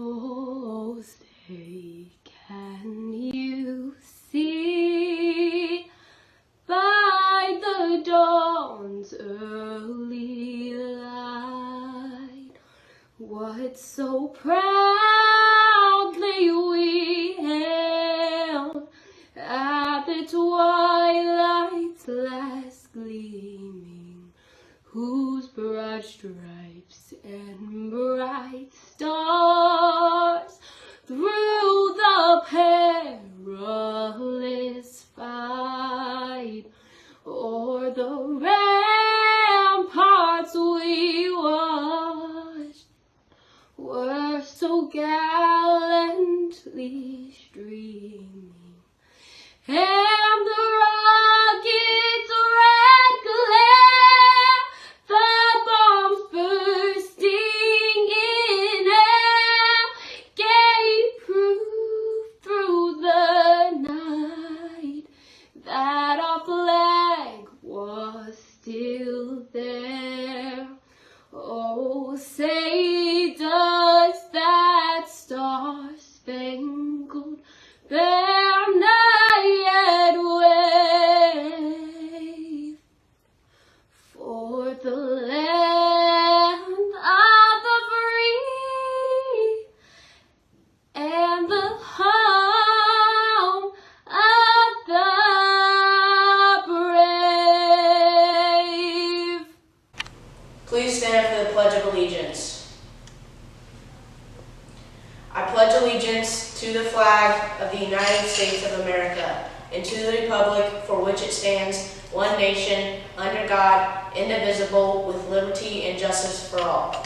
Oh, say, can you see by the dawn's early light what so proudly we hailed at the twilight's last gleaming, whose broad stripes and bright stars through the perilous fight o'er the ramparts we watched were so gallantly streaming, and the rocket's red glare, the bombs bursting in air, gave proof through the night that our flag was still there. Oh, say, does that star-spangled banner yet wave for the land of the free and the home of the brave? Please stand for the Pledge of Allegiance. I pledge allegiance to the flag of the United States of America and to the republic for which it stands, one nation, under God, indivisible, with liberty and justice for all.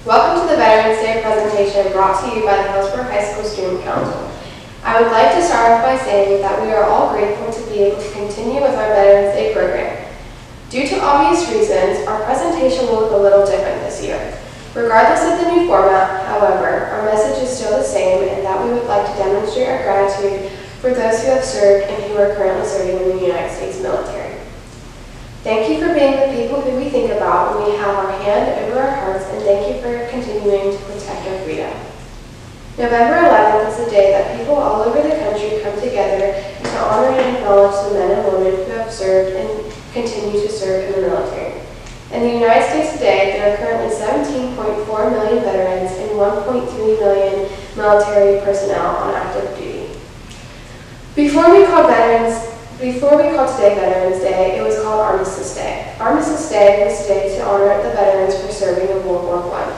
Welcome to the Veterans Day presentation brought to you by the Hillsboro High School Student Council. I would like to start off by saying that we are all grateful to be able to continue with our Veterans Day program. Due to obvious reasons, our presentation will look a little different this year. Regardless of the new format, however, our message is still the same, and that we would like to demonstrate our gratitude for those who have served and who are currently serving in the United States military. Thank you for being the people who we think about when we have our hand over our hearts, and thank you for continuing to protect our freedom. November 11th is a day that people all over the country come together to honor and acknowledge the men and women who have served and continue to serve in the military. In the United States today, there are currently 17.4 million veterans and 1.3 million military personnel on active duty. Before we called veterans Before we called today Veterans Day, it was called Armistice Day. Armistice Day was a day to honor the veterans for serving in World War I.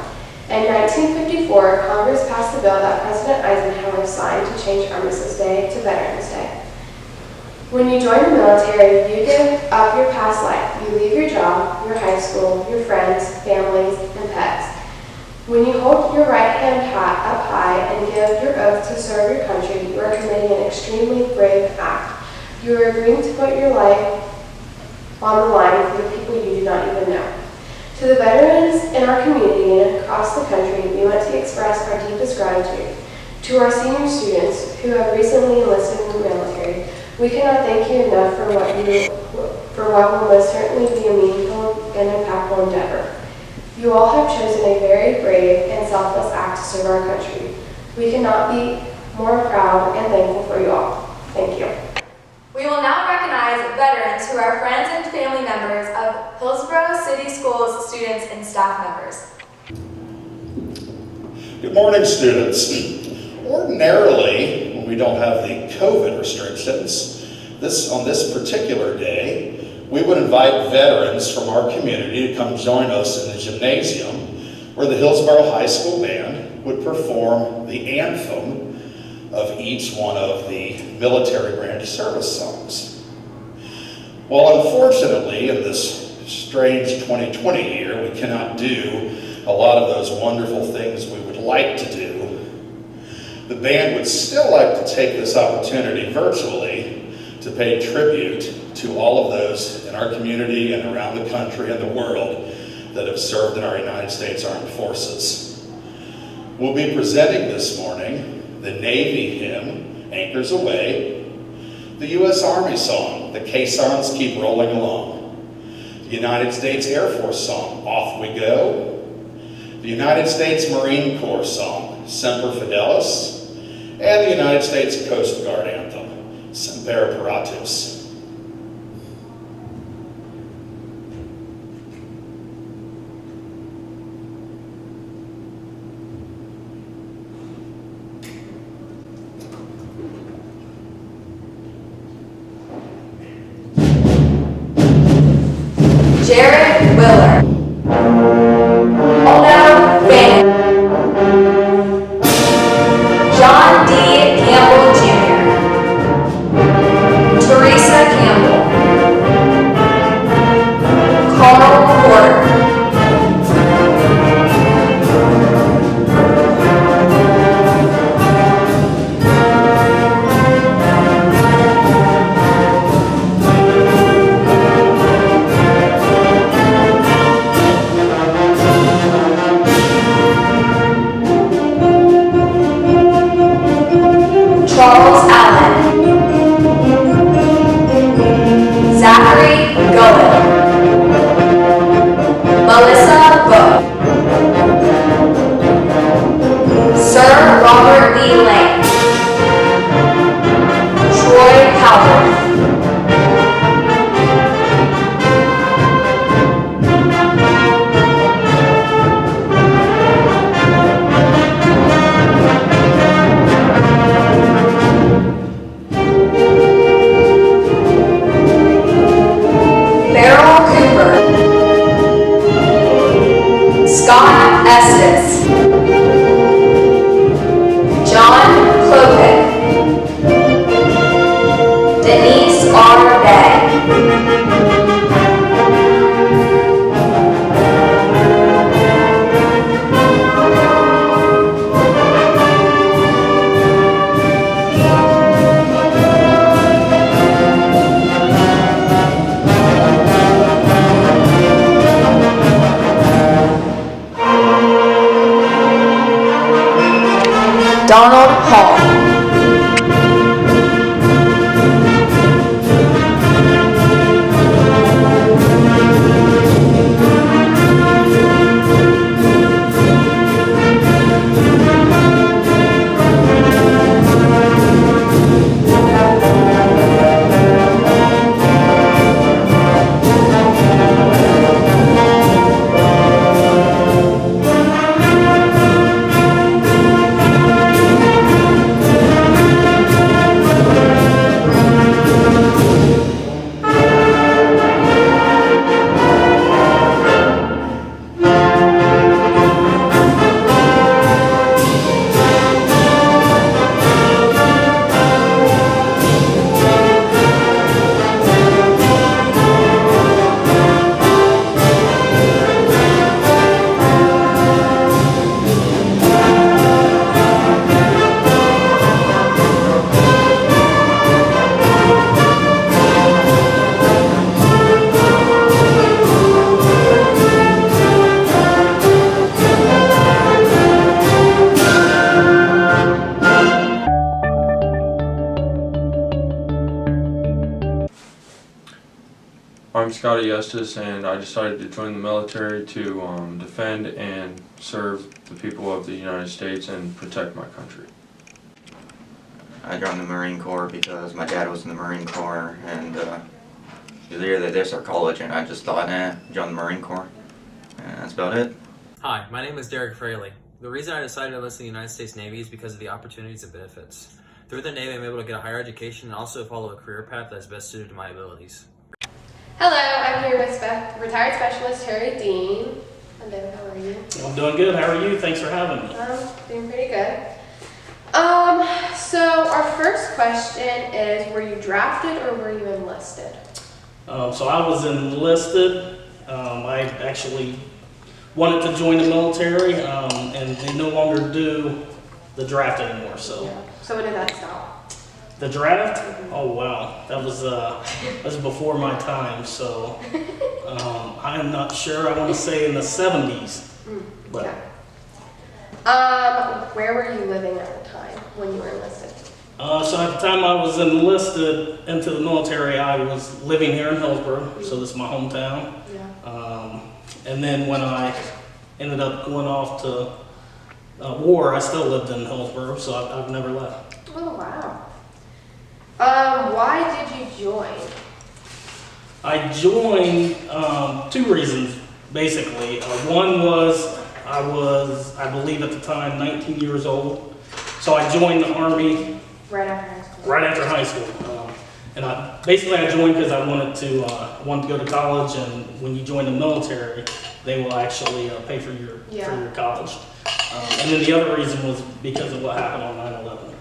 In 1954, Congress passed a bill that President Eisenhower signed to change Armistice Day to Veterans Day. When you join the military, you give up your past life. You leave your job, your high school, your friends, families, and pets. When you hold your right hand up high and give your oath to serve your country, you are committing an extremely brave act. You are agreeing to put your life on the line for the people you do not even know. To the veterans in our community and across the country, we want to express our deepest gratitude. To our senior students who have recently enlisted in the military, we cannot thank you enough for what will most certainly be a meaningful and impactful endeavor. You all have chosen a very brave and selfless act to serve our country. We cannot be more proud and thankful for you all. Thank you. We will now recognize veterans who are friends and family members of Hillsboro City Schools students and staff members. Good morning, students. Ordinarily, when we don't have the COVID restrictions, on this particular day, we would invite veterans from our community to come join us in the gymnasium where the Hillsboro High School Band would perform the anthem of each one of the military branch service songs. Well, unfortunately, in this strange 2020 year, we cannot do a lot of those wonderful things we would like to do. The band would still like to take this opportunity virtually to pay tribute to all of those in our community and around the country and the world that have served in our United States Armed Forces. We'll be presenting this morning the Navy hymn, Anchors Aweigh, the U.S. Army song, The Caissons Keep Rolling Along, the United States Air Force song, Off We Go, the United States Marine Corps song, Semper Fidelis, and the United States Coast Guard anthem, Semper Paratus. Jared Willer. Aldo Van. John D. Campbell Jr. Teresa I'm Scotty Estes, and I decided to join the military to defend and serve the people of the United States and protect my country. I joined the Marine Corps because my dad was in the Marine Corps, and it was either this or college, and I just thought, join the Marine Corps, and that's about it. Hi, my name is Derek Fraley. The reason I decided to enlist in the United States Navy is because of the opportunities and benefits. Through the Navy, I'm able to get a higher education and also follow a career path that is best suited to my abilities. Hello, I'm here with retired specialist Harry Dean. Hello, how are you? I'm doing good. How are you? Thanks for having me. Doing pretty good. So our first question is, were you drafted or were you enlisted? So I was enlisted. I actually wanted to join the military, and they no longer do the draft anymore. So, Yeah. So when did that stop? the draft? Oh wow, that was before my time. So I'm not sure. I want to say in the 70s. But Okay. Where were you living at the time when you were enlisted? so at the time I was enlisted into the military, I was living here in Hillsboro. So this is my hometown. Yeah. And then when I ended up going off to war, I still lived in Hillsboro, so I've never left. Oh wow. Why did you join? I joined two reasons, basically. One was I believe at the time, 19 years old. So I joined the Army Right after high school. right after high school. And I joined because I wanted to go to college, and when you join the military, they will actually pay for your college. And then the other reason was because of what happened on 9/11.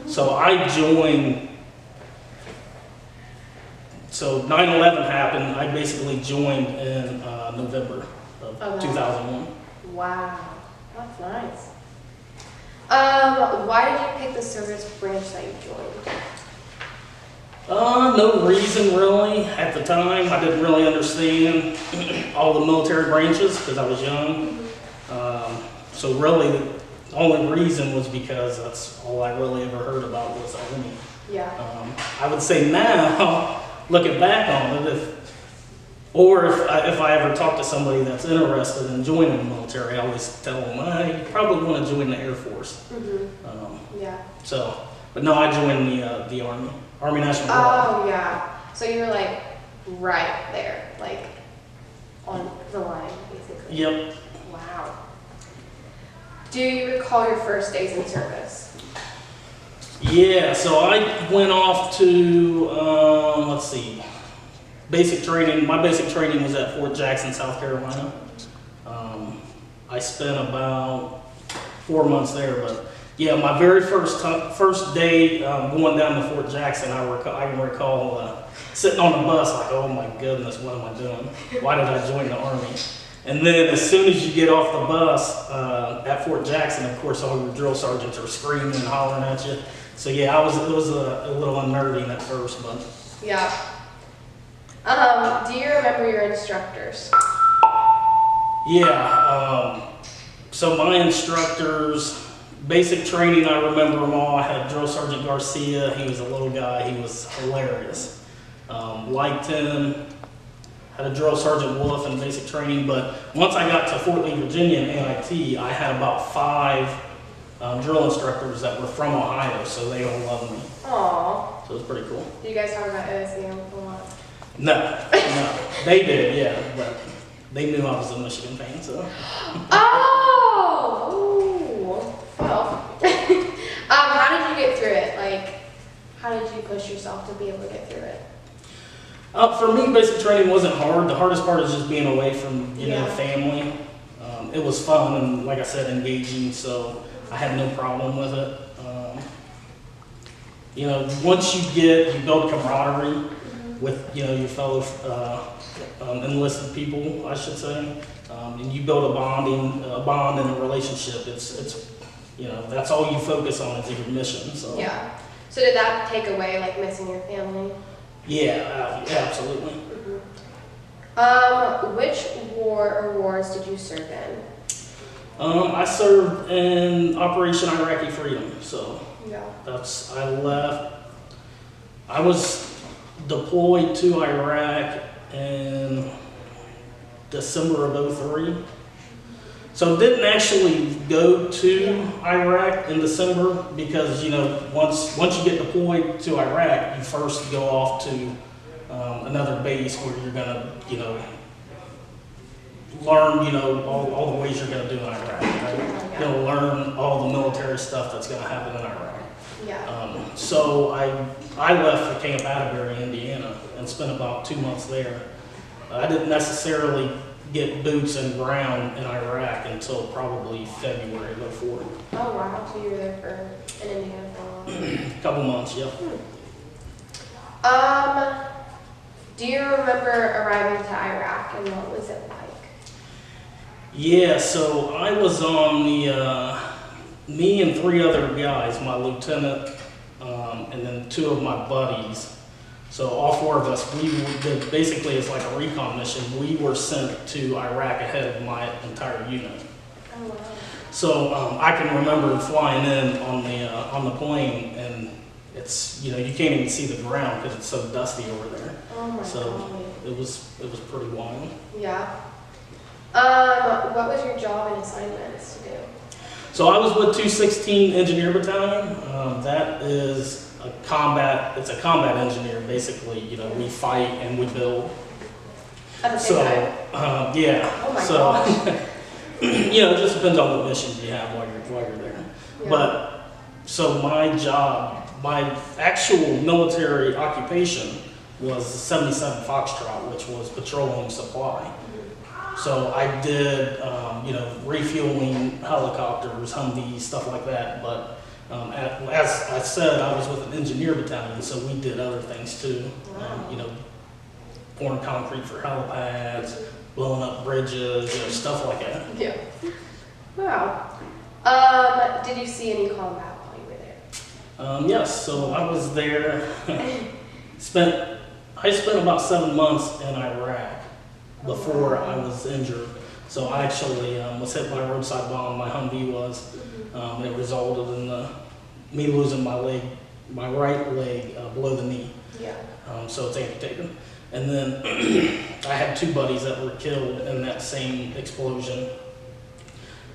So I joined. So 9/11 happened. I basically joined in November of 2001. Wow, that's nice. Why did you pick the service branch that you joined? No reason really. At the time, I didn't really understand all the military branches because I was young. So really, the only reason was because that's all I really ever heard about was the Army. Yeah. I would say now, looking back on it, if I ever talk to somebody that's interested in joining the military, I always tell them, you probably want to join the Air Force. Yeah. So, but no, I joined the Army National Guard. Oh yeah. So you were like right there, like on the line, basically. Yep. Wow. Do you recall your first days in service? Yeah, so I went off to, basic training. My basic training was at Fort Jackson, South Carolina. I spent about 4 months there, but yeah, my very first day going down to Fort Jackson, I can recall sitting on the bus like, oh my goodness, what am I doing? Why did I join the Army? And then as soon as you get off the bus at Fort Jackson, of course, all your drill sergeants are screaming and hollering at you. So yeah, it was a little unnerving at first, but. Yeah. Do you remember your instructors? Yeah, so my instructors, basic training, I remember them all. I had Drill Sergeant Garcia. He was a little guy. He was hilarious. Liked him. Had a Drill Sergeant Wolf in basic training, but once I got to Fort Lee, Virginia in NIT, I had about 5 drill instructors that were from Ohio, so they all loved me. Aww. So it was pretty cool. Do you guys talk about OSU a lot? No, they did, yeah, but they knew I was a Michigan fan, so. Oh! Ooh. Well. How did you get through it? Like, how did you push yourself to be able to get through it? For me, basic training wasn't hard. The hardest part is just being away from, Yeah. family. It was fun and, like I said, engaging, so I had no problem with it. Once you build camaraderie with, your fellow enlisted people, I should say, and you build a bond and a relationship. It's that's all you focus on is your mission. So Yeah. So did that take away, like, missing your family? yeah, absolutely. Which war or wars did you serve in? I served in Operation Iraqi Freedom, so Yeah. I left. I was deployed to Iraq in December of '03. So didn't actually go to Iraq in December because, you know, once you get deployed to Iraq, you first go off to another base where you're gonna, you know, learn, you know, all the ways you're gonna do in Iraq, right? You're gonna learn all the military stuff that's gonna happen in Iraq. Yeah. So I left for Camp Atterbury, Indiana, and spent about 2 months there. I didn't necessarily get boots in ground in Iraq until probably February of '04. Oh wow, so you were there for in Indiana for a while. Couple months, yeah. Do you remember arriving to Iraq and what was it like? Yeah, so I was on the, me and 3 other guys, my lieutenant, and then 2 of my buddies. So all 4 of us, we did, basically it's like a recon mission. We were sent to Iraq ahead of my entire unit. Oh wow. So I can remember flying in on the plane, and it's, you know, you can't even see the ground because it's so dusty over there. Oh my So God. it was pretty wild. Yeah. What was your job and assignments to do? So I was with 216 Engineer Battalion. That is it's a combat engineer, basically. You know, we fight and we build. At the same time? Yeah. Oh my so, gosh. you know, it just depends on what missions you have while you're there. Yeah. But, so my job, my actual military occupation was 77 Foxtrot, which was petroleum supply. So I did, you know, refueling helicopters, Humvees, stuff like that. But as I said, I was with an engineer battalion, so we did other things too. Wow. You know, pouring concrete for helipads, blowing up bridges, you know, stuff like that. Yeah. Wow. Did you see any combat while you were there? Yes, so I was there. I spent about 7 months in Iraq before I was injured. So I actually was hit by a roadside bomb. My Humvee was. It resulted in me losing my leg, my right leg below the knee. Yeah. So it's amputated. And then I had 2 buddies that were killed in that same explosion.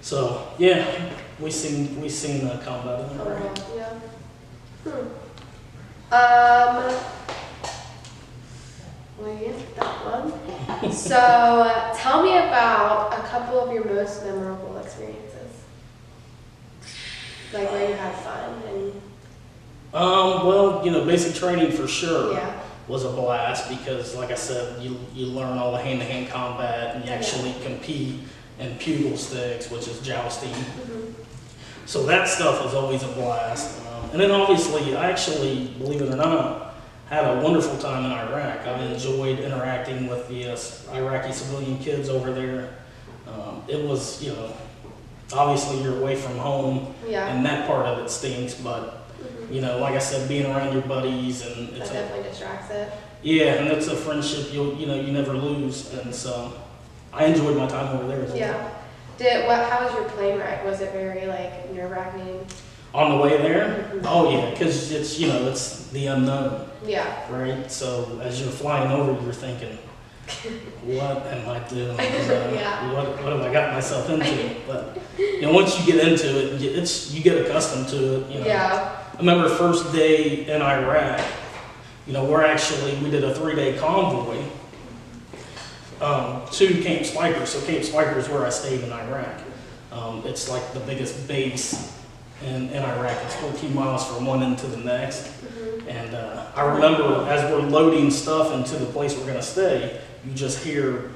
So yeah, we seen combat in Iraq. Yeah. Well, you answered that one. So, tell me about a couple of your most memorable experiences. Like where you had fun and. Well, you know, basic training for sure Yeah. was a blast because, like I said, you learn all the hand-to-hand combat and you actually compete in pugil sticks, which is jousting. So that stuff was always a blast. And then obviously, I actually, believe it or not, had a wonderful time in Iraq. I enjoyed interacting with the Iraqi civilian kids over there. It was, you know, obviously you're away from home, Yeah. and that part of it stinks, but you know, like I said, being around your buddies and That it's definitely distracts it. yeah, and it's a friendship you never lose, and so I enjoyed my time over there as well. Yeah. How was your plane ride? Was it very like nerve-wracking? On the way there, oh yeah, because it's, you know, it's the unknown, Yeah. right? So as you're flying over, you're thinking, what am I doing? Yeah. What have I got myself into? But you know, once you get into it, you get accustomed to it. You know? Yeah. I remember the first day in Iraq. You know, we did a 3-day convoy to Camp Spiker. So Camp Spiker is where I stayed in Iraq. It's like the biggest base in Iraq. It's 14 miles from one end to the next. And I remember as we're loading stuff into the place we're going to stay, you just hear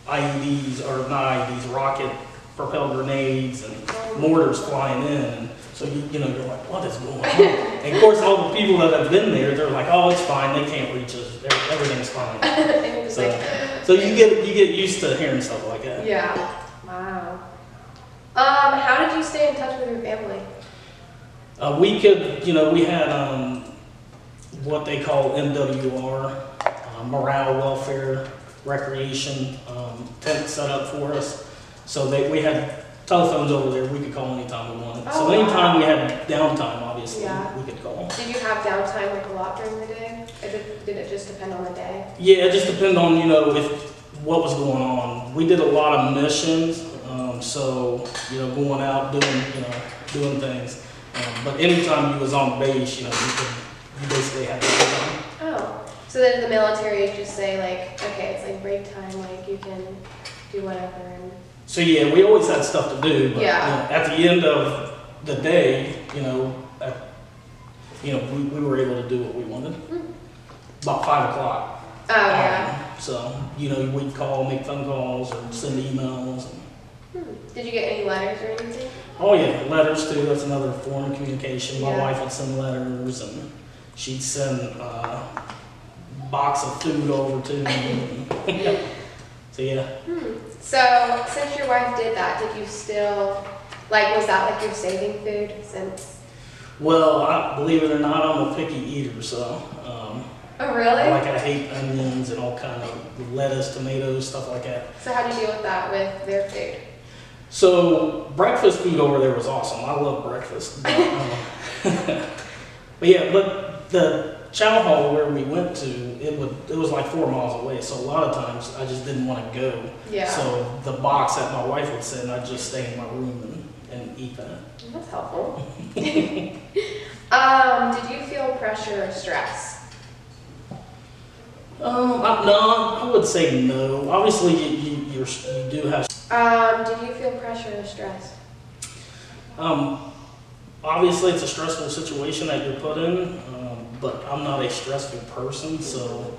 IEDs, or not IEDs, rocket propelled grenades and mortars flying in. And so you're like, what is going on? And of course, all the people that have been there, they're like, oh, it's fine. They can't reach us. Everything's fine. And you're just So you get used to hearing stuff like that. Yeah. Wow. How did you stay in touch with your family? We had what they call MWR, morale, welfare, recreation, tent set up for us. So we had telephones over there. We could call anytime we wanted. Oh, So anytime wow. we had downtime, obviously, Yeah. we could call. Did you have downtime like a lot during the day? Or did it just depend on the day? Yeah, it just depended on, what was going on. We did a lot of missions, so, going out, doing things. But anytime you was on base, you basically had to go on. Oh, so then the military just say like, okay, it's like break time, like you can do whatever. And So yeah, we always had stuff to do, but Yeah. at the end of the day, we were able to do what we wanted. About 5 o'clock. Oh yeah. So, we'd call, make phone calls, or send emails. Did you get any letters or anything? Oh yeah, letters too, that's another form of communication. My Yeah. wife would send letters, and she'd send a box of food over to me. So yeah. So since your wife did that, did you still, like, was that like your saving food since? Well, believe it or not, I'm a picky eater, so. Oh really? I hate onions and all kind of lettuce, tomatoes, stuff like that. So how do you deal with that with their food? So breakfast food over there was awesome. I love breakfast. But yeah, but the chow hall where we went to, it was like 4 miles away. So a lot of times I just didn't want to go. Yeah. So the box that my wife would send, I'd just stay in my room and eat that. That's helpful. Did you feel pressure or stress? No, I would say no. Obviously, you do have. Did you feel pressure or stress? Obviously, it's a stressful situation that you're put in, but I'm not a stressful person, so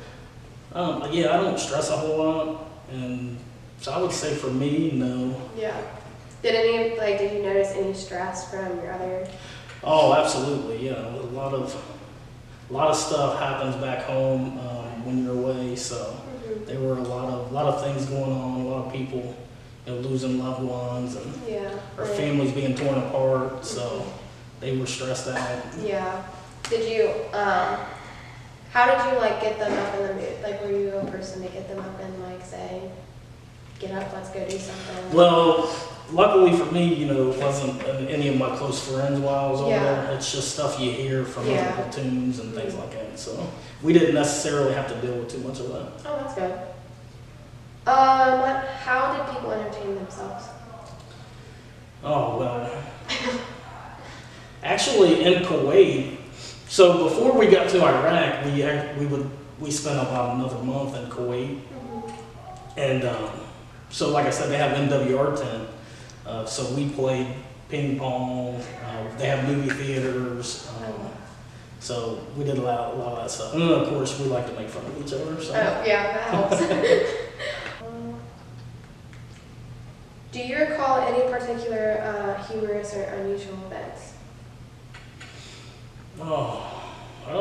yeah, I don't stress a whole lot, and so I would say for me, no. Yeah. Did you notice any stress from your other? Oh, absolutely, yeah. A lot of stuff happens back home when you're away, so there were a lot of things going on, a lot of people losing loved ones, and our families being torn apart, so they were stressed out. Yeah. Did you, how did you get them up in the mood? Like, were you a person to get them up and say, get up, let's go do something? Well, luckily for me, it wasn't any of my close friends while I was over there. It's just stuff you hear from other platoons and things like that. So we didn't necessarily have to deal with too much of that. Oh, that's good. How did people entertain themselves? Oh, well. Actually, in Kuwait, so before we got to Iraq, we spent about another month in Kuwait. And so like I said, they have MWR tent. So we played ping pong. They have movie theaters. So we did a lot of that stuff. And then of course we like to make fun of each other. So. Oh, yeah, that helps. Do you recall any particular humorous or unusual events? Oh, I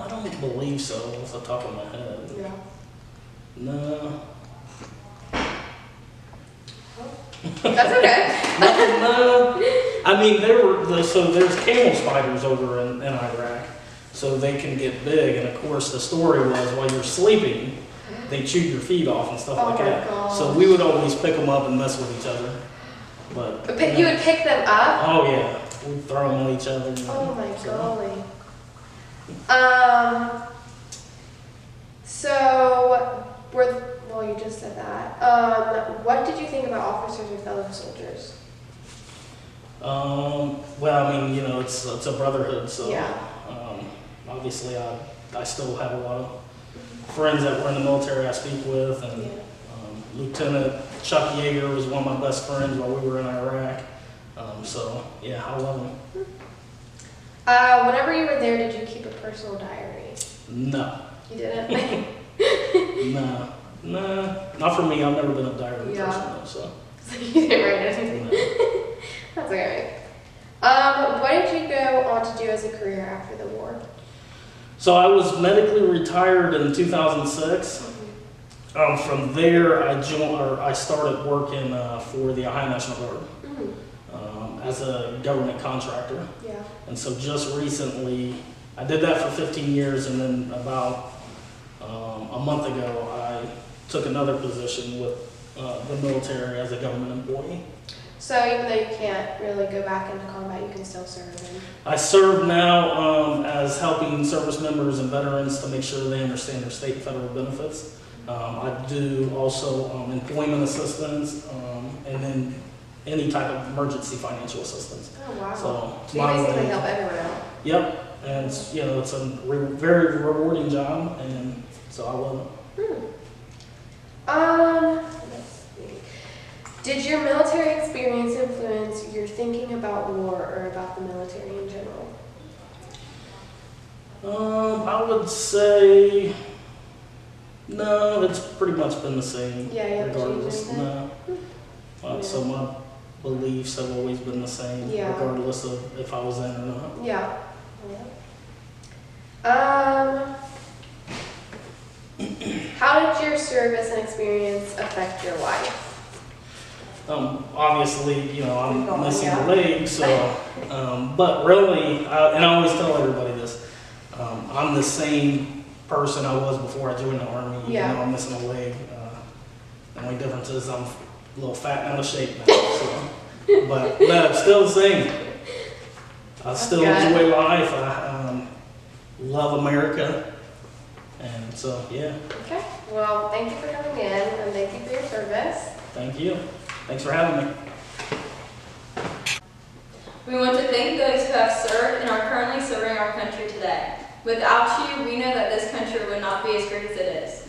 don't believe so off the top of my head. Yeah. No. That's okay. No. I mean, there's camel spiders over in Iraq, so they can get big. And of course, the story was while you're sleeping, they chew your feet off and stuff like that. Gosh. So we would always pick them up and mess with each other. But You would pick them up? Oh yeah, we'd throw them at each other. Oh my golly. Well, you just said that. What did you think about officers or fellow soldiers? Well, I mean, it's a brotherhood, so Yeah. Obviously I still have a lot of friends that were in the military I speak with, and Lieutenant Chuck Yeager was one of my best friends while we were in Iraq. So yeah, I love him. Whenever you were there, did you keep a personal diary? No. You didn't? No, not for me. I've never been a diary Yeah. person though, so. So you didn't write anything? No. That's alright. What did you go on to do as a career after the war? So I was medically retired in 2006. From there, I started working for the Ohio National Guard as a government contractor. Yeah. And so just recently, I did that for 15 years, and then about a month ago, I took another position with the military as a government employee. So even though you can't really go back into combat, you can still serve in? I serve now as helping service members and veterans to make sure they understand their state and federal benefits. I do also employment assistance and then any type of emergency financial assistance. Oh, wow. So So you basically help everyone out? Yep, and it's, you know, it's a very rewarding job, and so I love it. Let's see. Did your military experience influence your thinking about war or about the military in general? I would say no. It's pretty much been the same. Yeah, you haven't changed regardless. anything? No. So my beliefs have always been the same, Yeah. regardless of if I was in or not. Yeah. How did your service and experience affect your life? Obviously, you know, I'm Oh, missing yeah. a leg, so, but really, and I always tell everybody this, I'm the same person I was before I joined the Army, even Yeah. though I'm missing a leg. The only difference is I'm a little fat and out of shape now, so, but no, it's still the same. I still good. enjoy life, I love America, and so, yeah, Okay. Well, thank you for coming in and thank you for your service. thank you. Thanks for having me. We want to thank those who have served and are currently serving our country today. Without you, we know that this country would not be as great as it is.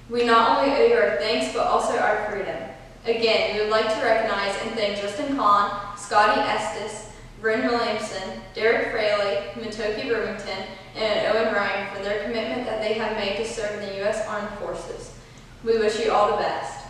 We not only owe you our thanks, but also our freedom. Again, we would like to recognize and thank Justin Kahn, Scotty Estes, Bryn Williamson, Derek Fraley, Matoki Brewington, and Owen Ryan for their commitment that they have made to serve in the U.S. Armed Forces. We wish you all the best.